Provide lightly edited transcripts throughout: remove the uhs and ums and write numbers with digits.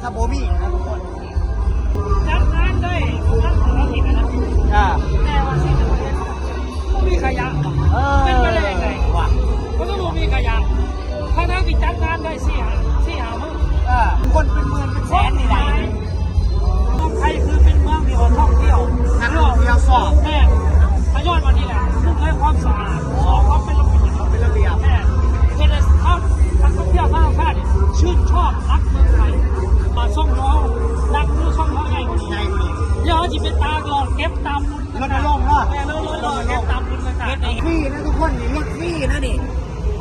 กับโบมี่นะทุกคนจัดงานได้งานของเราผิดนะแต่ว่าสิ่งที่มีขยะเป็นไปได้ยังไงวะก็ต้องมีขยะถ้าที่จัดงานได้สี่หามื้อคนเป็นหมื่นเป็นแสนนี่ไหนเมืองไทยคือเป็นเมืองที่คนท่องเที่ยวนักท่องเที่ยวสอบแม่พยอดวันนี้แหละหนึ่งเลยความสะอาดสองความเป็นระเบียบแม่เป็นเขานักท่องเที่ยวต่างชาติชื่นชอบรักเมืองไทยมาช่องน้องรักมือช่องน้องใหญ่กว่านี้เยอะจีเป็นตาก่อนเก็บตามบุญรถลงเนาะแม่รถเก็บตามบุญต่างๆฟรีนะทุกคนนี่รถฟรีนะนี่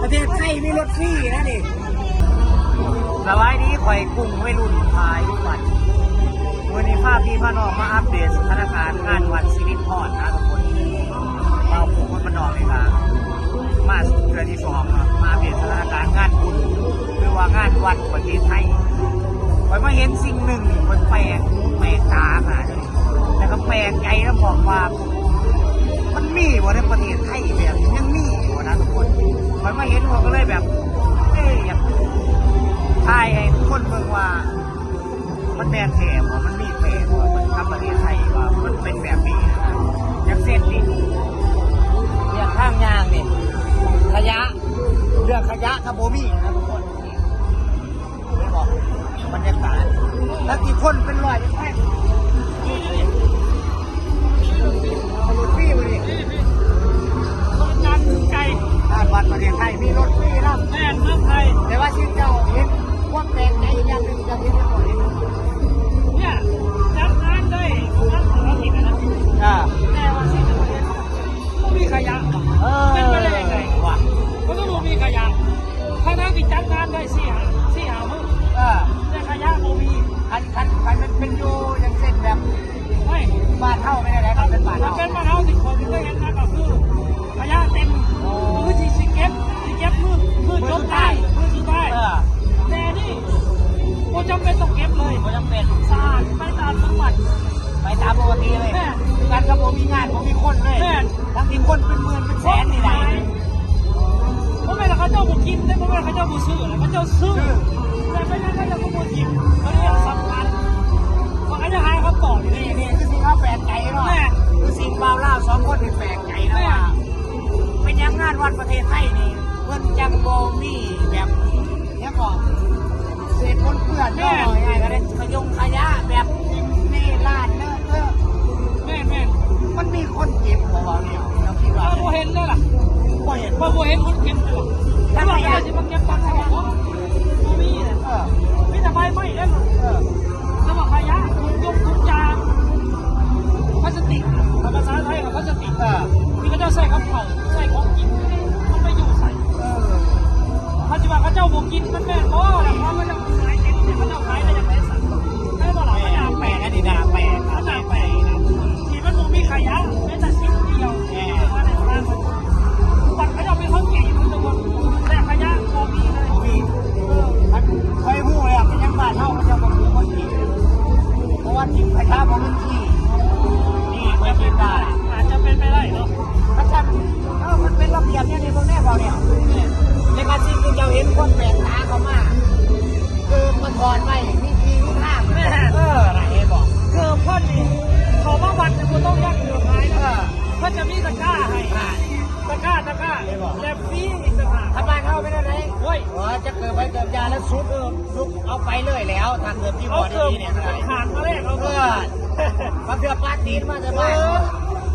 ประเทศไทยมีรถฟรีนะนี่สบายดีข่อยกุ้งวัยรุ่นพายทุกวันวันนี้พาพี่พาน้องมาอัปเดตสถานการณ์งานวันสิริพรนะทุกคนเราผู้คนมันนอนเลยครับมาเดือนที่สองมาอัปเดตสถานการณ์งานบุญหรือว่างานวัดประเทศไทยข่อยมาเห็นสิ่งหนึ่งมันแปลกตาค่ะแล้วก็แปลกใจแล้วบอกว่ามันมีว่าในประเทศไทยแบบยังมีอยู่นะทุกคนข่อยมาเห็นผมก็เลยแบบอยากทายให้ทุกคนเบิ่งว่ามันแบนแถมว่ามันมีแถมว่ามันทำประเทศไทยว่ามันเป็นแบบนี้นะอย่างเส้นนี่อย่างข้างยางนี่ขยะเรื่องขยะกับโบมี่นะทุกคนนี่บอกบรรยากาศแล้วกี่คนเป็นร้อยเป็นแท่งรถฟรีมาดิคนงานไกลงานวัดประเทศไทยมีรถฟรีนะแม่เมืองไทยแต่ว่าชิ้นเจ้าเห็นว่าแปลกใจอย่างหนึ่งจะเห็นยังไงเนี่ยจัดงานได้งานของเราผิดนะแต่ว่าสิ่งที่มีขยะเป็นไปได้ยังไงวะก็ต้องมีขยะถ้าที่จัดงานได้สี่หามื้อแต่ขยะโมมีคันมันเป็นอยู่อย่างเส้นแบบไม่บ้านเท่าไม่ได้แล้วเป็นบ้านเท่าเป็นบ้านเท่าสิ่งของที่ได้เห็นนะก็คือขยะเต็มมือที่เก็บมือจมได้มือสุดท้ายแต่นี่โอ้จำเป็นต้องเก็บเลยโอ้จำเป็นสะอาดไปตามจังหวัดไปตามปกติเลยงานกับผมมีงานผมมีคนเลยทั้งทีคนเป็นหมื่นเป็นแสนนี่ไหนเพราะไม่ละเขาเจ้าบุกินได้เพราะไม่ละเขาเจ้าบุซื้อเขาเจ้าซื้อแต่ไม่ได้เขาเจ้าบุกินเขาเรียกสำคัญว่าเขาจะหาคำตอบนี่คือสิ่งที่แปลกใจเนาะคือสิ่งเบาเล่าสองคนเป็นแปลกใจนะว่าเป็นยังงานวันประเทศไทยนี่เพิ่นจังโบมี่แบบนี้ก่อนเศษคนเพื่อนเนาะง่ายก็ได้ขยะแบบนี่ลาดเนอะแม่มันมีคนเก็บของเราเนี่ยเราคิดว่าเราเห็นเลยล่ะเราเห็นคนเก็บเลยถ้าเราอยากจะมาเก็บตังค์ของเรามีเนี่ยมีแต่ใบไม้แล้วแล้วมาขยะทุกจานพลาสติกภาษาไทยกับพลาสติกที่เขาเจ้าใส่ข้าวเผาใส่ของกินมันไม่อยู่ใส่ปัจจุบันเขาเจ้าบุกินมันแม่เพราะมันจะขายเต็มเนี่ยเขาเจ้าขายได้ยังไงสั่งได้บอกหลังไม่ยามแปลกนะดีนะแปลกนะที่มันมีขยะไม่แต่สิ่งเดียวว่าในร้านปัดเขาจะเป็นคนเก่งมันจะวนแต่ขยะพอมีเลยมันเคยพูดเลยเป็นยังบ้านเท่ามันจะบอกคนขี่เพราะว่าทิ้งขยะของมันขี่นี่ไม่คิดได้อาจจะเป็นไปได้เนาะถ้าจำมันเป็นระเบียบเนี่ยในพวกนี้เราเนี่ยในการที่คุณจะเห็นคนแปลกตาเขามาคือมันก่อนไปมีทีมีท่าอะไรบอกคือพ่อนี่เขามาวัดเนี่ยคุณต้องยักเดือดร้ายนะเขาจะมีตะกร้าให้ตะกร้าแล้วฟรีอีกต่างหากทำบ้านเข้าไม่ได้ไหมเฮ้ยจะเกิดไปเกิดยาแล้วซุกเอาไปเลยแล้วทางเกิดที่บ่อนี้เนี่ยขาดมาแรกเอาเพื่อมาเพื่อปาตีนมาจะบ้าน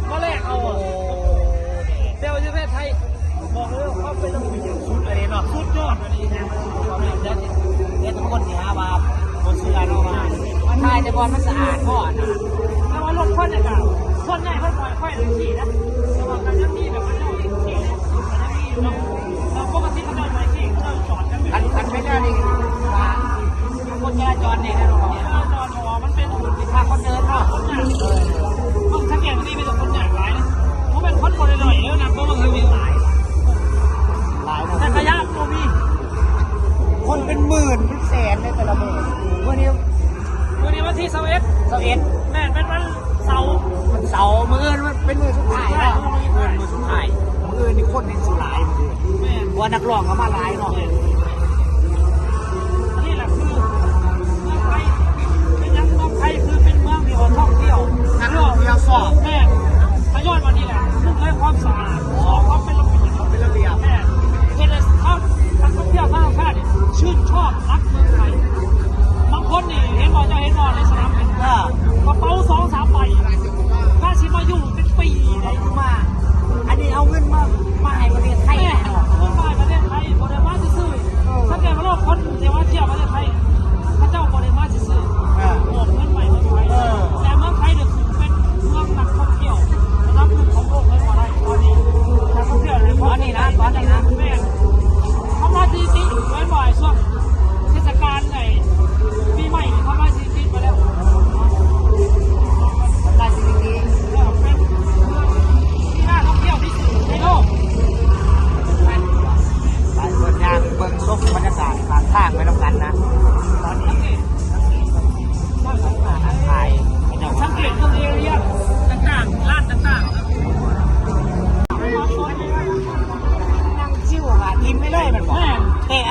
มาแรกเอาเซลล์ประเทศไทยบอกเลยเขาเป็นระเบียบสุดอะไรเนาะสุดยอดอันนี้นะเนี่ยทุกคนเนี่ยว่าคนเสื้อเรามาไทยแต่บอลมันสะอาดก่อนแต่ว่ารถค่อนเนี่ยเก่าส่วนใหญ่เขาปล่อยค่อยเลยขี่นะแต่ว่าการยัดที่แบบมันจะขี่การยัดที่เราปกติเขาจะไปขี่เขาจอดกันคันไม่ได้ดิคนจราจรเนี่ยนะเราเนี่ยจราจรหัวมันเป็นทางคนเดินเนาะต้องสังเกตที่เป็นคนใหญ่หลายนะเขาเป็นคนบริสุทธิ์แล้วนะเพราะมันคือมีหลายแต่ขยะก็มีคนเป็นหมื่นเป็นแสนในแต่ละมื้อวันนี้วันที่21แม่เป็นวันเสาร์มื้อมันเป็นมื้อสุดท้ายแล้วมื้อสุดท้ายมื้อนี่คนเป็นสุหลายมื้อว่านักร้องเขามาหลายเนาะนี่แหละคือไป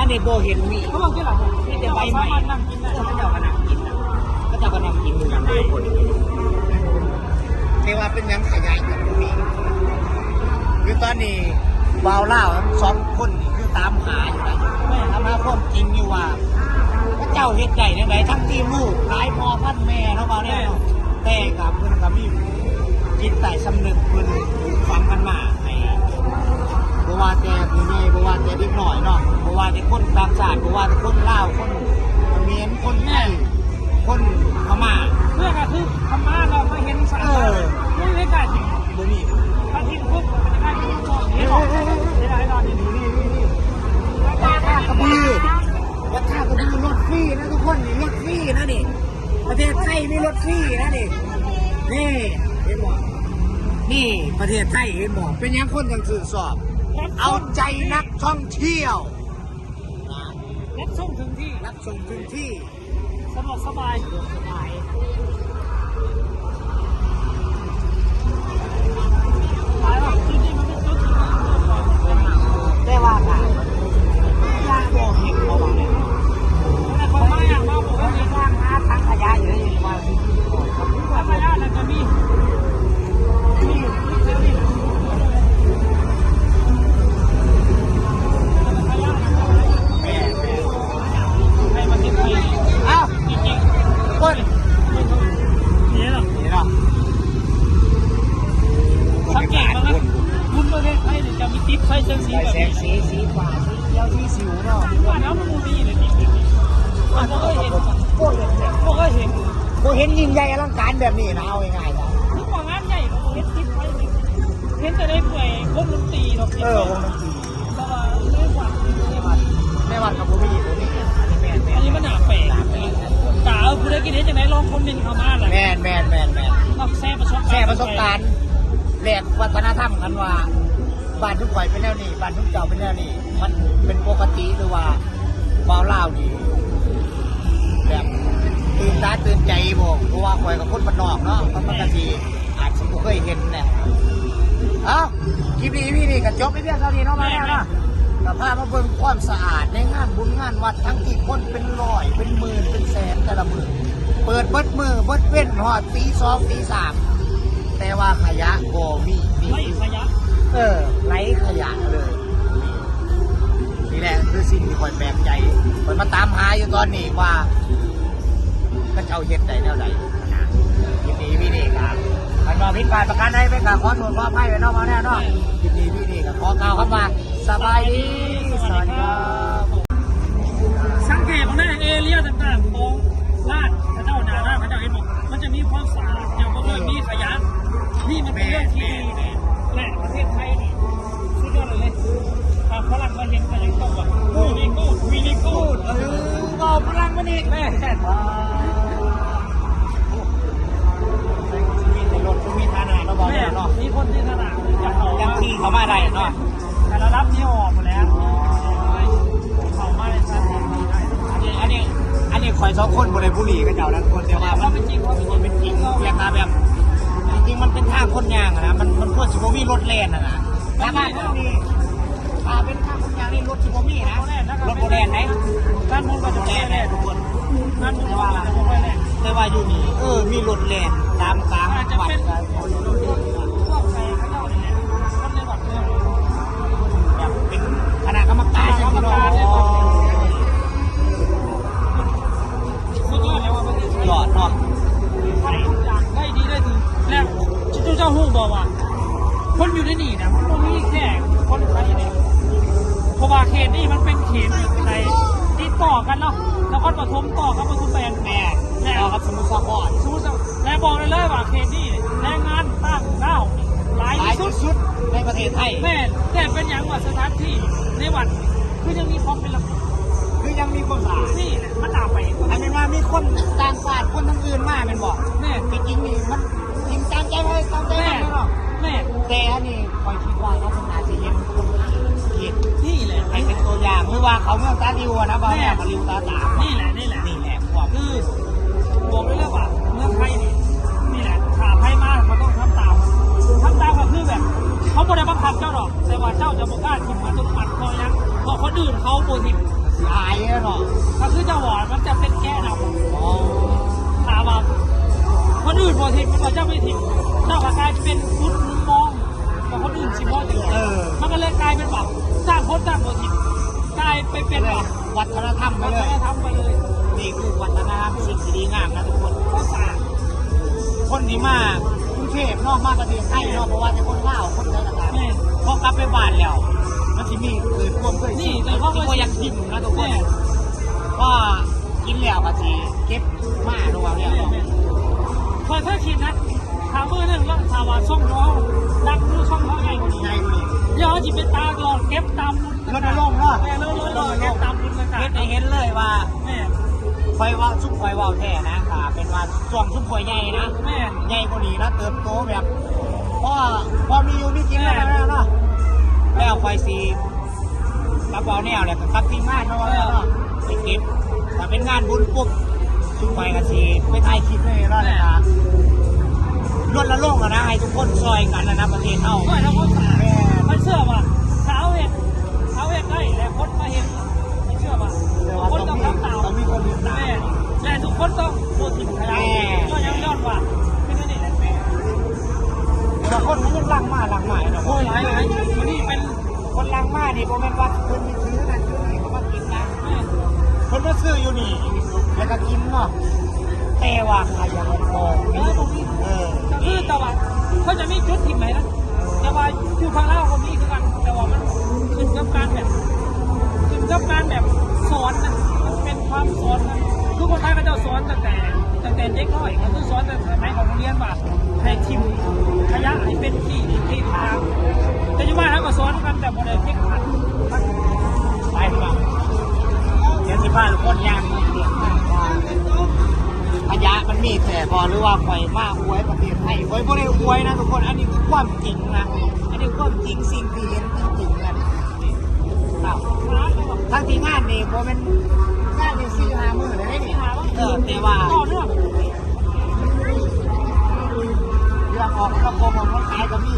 นี่โบเห็นมี เขาบอกที่หลัง มีแต่ใบใหม่ นั่งกินได้ ก็เจ้าก็นั่งกินนะก็เจ้าก็นั่งกินอยู่อย่างทุกคนแต่ว่าเป็นยังขยายกันมีคือตอนนี้บ่าวเล่าสองคนนี่คือตามหาอยู่นะแม่ทำมาความจริงอยู่ว่าพระเจ้าเฮ็ดได้ยังไงทั้งที่ลูกหลายพ่อพันแม่เนาะบ่าวเนี่ยเนาะแต่กับเพิ่นก็มีจิตใต้สำนึกเพิ่นฟังกันมาให้บ่ว่าแต่ผู้ใหญ่บ่ว่าแต่เด็กน้อยเนาะบ่ว่าแต่คนต่างชาติบ่ว่าแต่คนลาวคนเขมรคนไทยคนพม่า เพื่อก็คือธรรมะเราไม่เห็นสารไม่เห็นได้จริง บ่มี ถ้าทิ้งปุ๊บมันจะได้ที่มองเห็นหรอกเห็นอะไรนอนนี่นี่นี่ วัดท่ากระบือวัดท่ากระบือรถฟรีนะทุกคนนี่รถฟรีนะนี่ประเทศไทยมีรถฟรีนะนี่นี่เห็นบ่นี่ประเทศไทยเห็นบ่เป็นยังคนยังสื่อสอบ เอาใจนักท่องเที่ยวนะ รับส่งถึงที่ รับส่งถึงที่ สะดวกสบาย สบาย หลายว่าจริงๆมันเป็นจุดที่มัน ได้ว่ากันยาบอกเห็นเขาบอกเลย แต่คนมาอย่างมาบอกว่ามี สร้างหาทางขยะอยู่เลยว่า ธรรมะนั่นจะมีนี่นี่ แม่ ให้มันติดไป เอ้า จริง คน ๆนี่หรอ นี่เนาะ สังเกตมั้ยคุณประเทศไทยจะมีติ๊บไฟเชิงสี ใส่ แบบ แสงสีสีฟ้าสีเขียวสีสิวเนาะ ว่าน้ำมันมูนี่เลยนี่ผมก็เห็น โอ้ย ผมก็เห็น กูเห็นยิ่งใหญ่อลังการแบบนี้นะเอาง่ายๆนะ ทุกว่างานใหญ่ผมเห็นติ๊บไฟเห็นแต่ได้เปื่อยพวกดนตรีหรอก วงดนตรี แต่ว่าเรื่องว่า แม่วันกับผมมีตัวนี้อันนี้แม่ อันนี้มันหนาแปลกกาผู้ได้กินเห็นอย่างไรลองคอมเมนต์เข้ามาเลย แม่ นอกแซ่ประสบการณ์ แช่ประสบการณ์แหลกวัฒนธรรมกันว่าบ้านทุกข่อยเป็นแนวนี้บ้านทุกเจ้าเป็นแนวนี้มันเป็นปกติหรือว่าบ่าวเล่าวนี่แบบตื่นตาตื่นใจบ่เพราะว่าข่อยกับคนบ้านนอกเนาะมันก็สิอาจจะบ่เคยเห็นแหละเอ้าคลิปนี้นี่ก็จบไปเพียงเท่านี้เนาะมาแล้วเนาะก็พามาเบิ่งความสะอาดในงานบุญงานวัดทั้งที่คนเป็นร้อยเป็นหมื่นเป็นแสนแต่ละมื้อเปิดเบิดมือเบิดเว้นฮอดตี 2 ตี 3แต่ว่าขยะบ่มี ไม่ขยะ ไร้ขยะเลยนี่แหละคือสิ่งที่คอยแปลกใจคอยมาตามหาอยู่ตอนนี้ว่าก็เจ้าเฮ็ดได้แนวใดนะยินดีพี่นี่ครับมันมาพิษพลาดประการใดไปกับขอโทษขออภัยไปเนาะมาแน่เนาะยินดีพี่นี่กับขอกล่าวคำว่าสบายดีสวัสดีครับ สังเกตของในเอเรียต่างๆของลาดพระเจ้านาราพระเจ้าเห็นบอกมันจะมีความสะอาดอย่างบ่เคยมีขยะนี่มันเป็นเรื่องที่ดีเลยและประเทศไทยนี่สุดยอดเลยฝรั่งมาเห็นกันอย่างตรงว่าวีนิกูด ก็พลังมันอีกแม่มีแต่รถมีฐานะเราบอก แม่ เนาะ มีคนที่ถนัดจะเขา ยังที่เขามาได้เนาะ แต่ระดับนี้ออกหมดแล้วเขามาได้ชัด อันนี้คอยสองคนบริบุรีกันเจ้านั้นคนเดียวว่า เขาเป็นจริงเขาเป็นจริง เป็นจริงเรียกมาแบบจริงๆมันเป็นท่าคนยางอะนะมันควรสิบมีรถแล่นอะนะแล้วบ้านพวกนี้เป็นท่าคนยางนี่รถสิบมีนะรถโบแลนไหน ด้านบนก็จะ แล่ แน่ นแน่ทุกคน ด้านบนก็จะแน่ แต่ว่าอยู่นี่มีรถแล่นตามกลาง อาจจะ วัด เป็นพวกใครเขาเจ้าเนี่ยก็เลยแบบเนี่ย แบบเป็นคณะกรรมการอย่างนี้เนาะ สุดยอดแล้วว่าประเทศไทย หลอดเนาะ ทำทุกอย่างได้ดีได้ถึงแล้วเจ้าหูบอกว่า คนอยู่ในนี่นะมันต้องมีแค่คนไทยเนี่ยเพราะว่าเขตนี่มันเป็นเขตในติดต่อกันเนาะแล้วก็ปฐมต่อกับปฐมแบง แม่แล้วครับสมุทรสาคร สมมติแล้วบอกเลยว่าเขตนี่แรงงานต่างด้าวหลาย หลาย ที่สุด สุดในประเทศไทย แม่แต่เป็นอย่างว่าสถานที่ในวัดคือยังมีความเป็นระเบียบ คือยังมีคนสา นี่แหละมันตามไป อันนี้ว่ามีคนต่างชาติคนทั้งอื่นมาเป็นบอก แม่ จริงๆนี่มันจริงจังใจเลยตั้งใจ แม่ มันเนาะ แม่ แต่อันนี้คอยคิดว่าเขาคงอาจจะเห็นคนเห็น นี่แหละ ให้เป็นตัวอย่างหรือว่าเขาเมืองตาดิวอะนะบ้านเนี่ยมาดิวตาตาม นี่แหละนี่แหละ นี่แหละความ คือบอกเลยว่าเมืองไทยนี่แหละขาไทยมากมันต้องทำตามก็คือแบบเขาไม่ได้บังคับเจ้าหรอกแต่ว่าเจ้าจะบอกกล้าทิมมาทุกปัดเพราะยังเพราะคนอื่นเขาโบทิม ายแล้วเนาะ ก็คือเจ้าหวอนมันจะเป็นแก้น อ๋อ ำถามว่าคนอื่นพอทิมมันก็จะไม่ทิมเจ้ากลายเป็นพุทธมุมมองแต่คนอื่นสิมองอย่างมันก็เลยกลายเป็นแบบสร้างคนสร้างพอทิมกลายไปเป็นแบบ วัฒนธรรมไป วั เล ฒ ย นธรรมไปเลย นี่คือวัฒนธรรมสิ่งที่ดีงามนะทุกคน เขาสร้าง คนที่มากรุงเทพนอกมาประเทศไทยเนาะเพราะว่าจะคนลาวคนไทยต่าง แม่ ๆพอกลับไปบ้านแล้วมันจะมีเกิดความเคย นี่ ชิน เกิดความเคยชิน ที่ว่าอยากกินนะทุกคนว่ากินแล้วก็สิเก็บมาระหว่างเนี่ย เคยคิดนะถามมือหนึ่งแล้วถามว่าช่องเขาดังดูช่องเขาไงกว่านี้ ไงกูนี่ เดี๋ยวจิเป็นตาหลอดเก็บตาม รณรงค์เนาะ แม่รถเก็บตามรุ่นต่าง เห็นให้เห็นเลยว่า แม่ คอยว่าซุปคอยว่าวแท้นะค่ะเป็นว่าช่วงซุปคอยใหญ่นะ แม่ ใหญ่กว่านี้แล้วเติบโตแบบพอมีอยู่มีกินแล้วนะเนาะแล้วคอยสีกระเป๋าแนวเลยกับทีมงานเนาะไปเก็บถ้าเป็นงานบุญปุ๊บซุปคอยกันสีไปถ่ายคลิปเลยเนาะนะรถละโล่งอะนะให้ทุกคนซอยกันนะประเทศเท่า ก็แล้วก็สา แม่ มันเชื่อว่าเท้าเห็นได้แต่คนมาเห็นไม่เชื่อว่าคนต้องทำตาม ต้องมีคนติดตาม แม่แต่ทุกคนต้องโดนถิ่นขยะก็ยังยอดว่าเป็นนี่แหละแม่ แต่คนมันยังลังมาเนาะ โอ้ยหลายวันนี้เป็น คนลังมานี่ผมเป็นว่าคนมีซื้อนั่นซื้อนี่เขามากินนะ แม่ คนมาซื้ออยู่นี่แล้วก็กินเนาะแต่ว่าใครยังไม่พอก็คือแต่ว่าเขาจะมีจุดถิ่นไหนนะแต่ว่าอยู่ทางเล่าคนนี้คือกันแต่ว่ามันขึ้นกับการแบบสอนนะเป็นความสอนนะทุกคนไทยก็จะสอนตั้งแต่เด็กน้อยก็คือสอนแต่สมัยของโรงเรียนว่าให้ทิมขยะให้เป็นที่ทางแต่อยู่บ้านเขาก็สอนกันแต่บ่ได้เพ่งขัด ไปดีกว่าเดี๋ยวสิบ้านคนยางขยะมันมีแต่พอหรือว่าปล่อยมากอวยประเทศไทยอวยบ่ได้อวยนะทุกคนอันนี้คือความจริงนะอันนี้ความจริงสิ่งที่เห็นจริงๆนะทั้งที่งานนี่ผมเป็นงานนี่4-5 มื้อเลยนี่แต่ว่า ต่อเนื่อง เรื่องออกกระโปรงของคนขายก็มี